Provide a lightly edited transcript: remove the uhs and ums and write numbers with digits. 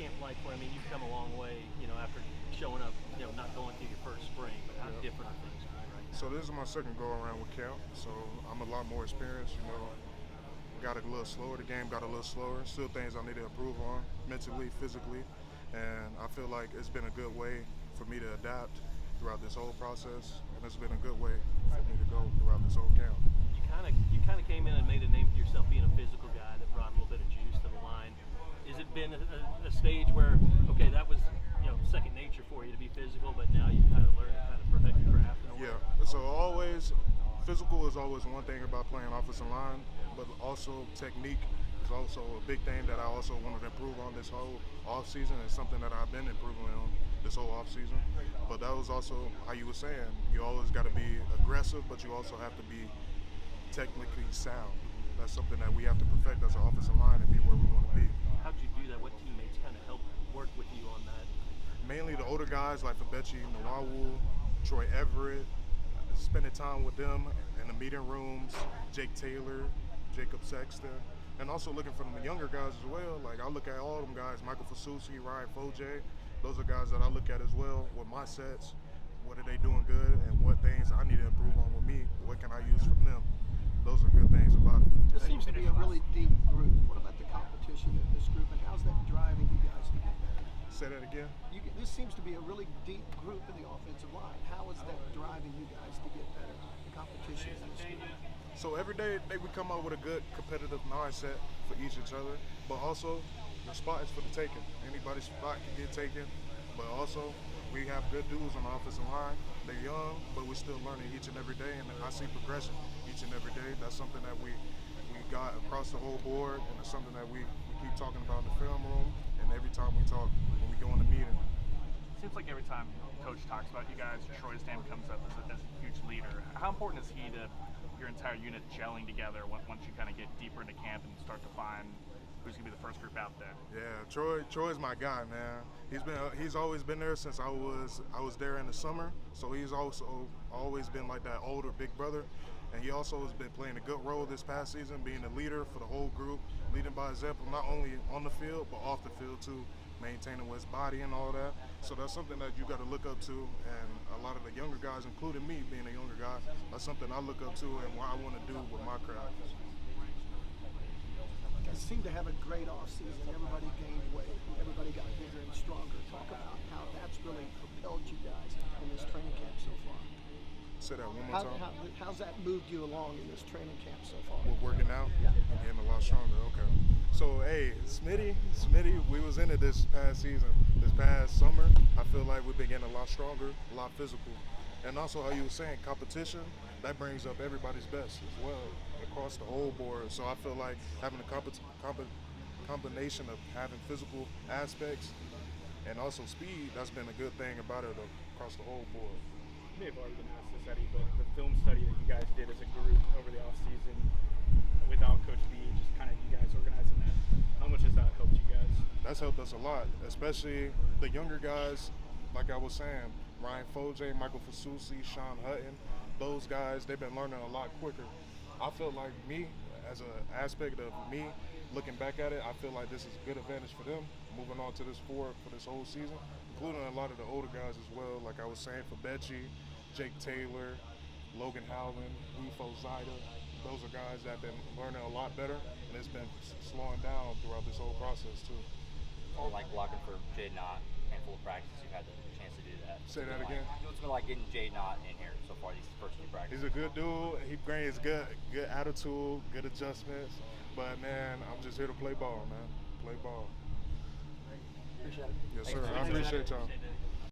camp like for? I mean, you've come a long way, after showing up, not going through your first spring, but how different are things for you right now? So this is my second go around with camp, so I'm a lot more experienced, got a little slower, the game got a little slower, still things I need to improve on, mentally, physically, and I feel like it's been a good way for me to adapt throughout this whole process, and it's been a good way for me to go throughout this whole camp. You kind of came in and made a name for yourself being a physical guy that brought a little bit of juice to the line. Has it been a stage where, okay, that was second nature for you to be physical, but now you kind of learned to kind of perfect your craft in a way? Yeah, so physical is always one thing about playing offensive line, but also technique is also a big thing that I also wanted to improve on this whole offseason, and something that I've been improving on this whole offseason. But that was also how you were saying, you always got to be aggressive, but you also have to be technically sound. That's something that we have to perfect as an offensive line and be where we want to be. How'd you do that? What teammates kind of helped work with you on that? Mainly the older guys like Fabechi, Nawawu, Troy Everett, spending time with them in the meeting rooms, Jake Taylor, Jacob Sexton, and also looking for the younger guys as well. Like I look at all them guys, Michael Fasusi, Ryan Foje, those are guys that I look at as well with my sets. What are they doing good and what things I need to improve on with me? What can I use from them? Those are good things about it. This seems to be a really deep group. What about the competition in this group, and how's that driving you guys to get better? Say that again? This seems to be a really deep group in the offensive line. How is that driving you guys to get better? The competition in this group. So every day we come up with a good competitive mindset for each other, but also the spot is for the taking. Anybody's spot can get taken, but also we have good dudes on the offensive line. They're young, but we're still learning each and every day, and I see progression each and every day. That's something that we got across the whole board, and it's something that we keep talking about in the film room, and every time we talk when we go in the meeting. Seems like every time Coach talks about you guys, Troy's name comes up as a huge leader. How important is he to your entire unit gelling together once you kind of get deeper into camp and start to find who's gonna be the first group out there? Yeah, Troy's my guy, man. He's always been there since I was there in the summer. So he's also always been like that older big brother, and he also has been playing a good role this past season, being a leader for the whole group, leading by example, not only on the field but off the field too, maintaining his body and all that. So that's something that you got to look up to, and a lot of the younger guys, including me being a younger guy, that's something I look up to and what I want to do with my craft. You guys seem to have a great offseason. Everybody gained weight. Everybody got bigger and stronger. Talk about how that's really propelled you guys in this training camp so far. Say that one more time. How's that moved you along in this training camp so far? We're working out Yeah. and getting a lot stronger. Okay. So, hey, Smitty, we was in it this past season, this past summer. I feel like we've been getting a lot stronger, a lot physical. And also, how you were saying, competition, that brings up everybody's best as well across the whole board. So I feel like having a combination of having physical aspects and also speed, that's been a good thing about it across the whole board. You may have already been asked this, Eddy, but the film study that you guys did as a group over the offseason without Coach B, just kind of you guys organizing that, how much has that helped you guys? That's helped us a lot, especially the younger guys, like I was saying, Ryan Foje, Michael Fasusi, Sean Hutton, those guys, they've been learning a lot quicker. I feel like me, as an aspect of me, looking back at it, I feel like this is a good advantage for them, moving on to this forward for this whole season, including a lot of the older guys as well, like I was saying, Fabechi, Jake Taylor, Logan Howland, Ufo Zaida. Those are guys that have been learning a lot better, and it's been slowing down throughout this whole process too. Or like blocking for Jay Knott, handful of practices, you've had the chance to do that. Say that again? What's it been like getting Jay Knott in here so far, these first few practices? He's a good dude. He brings good attitude, good adjustments. But man, I'm just here to play ball, man. Play ball. Appreciate it. Yes, sir. I appreciate y'all.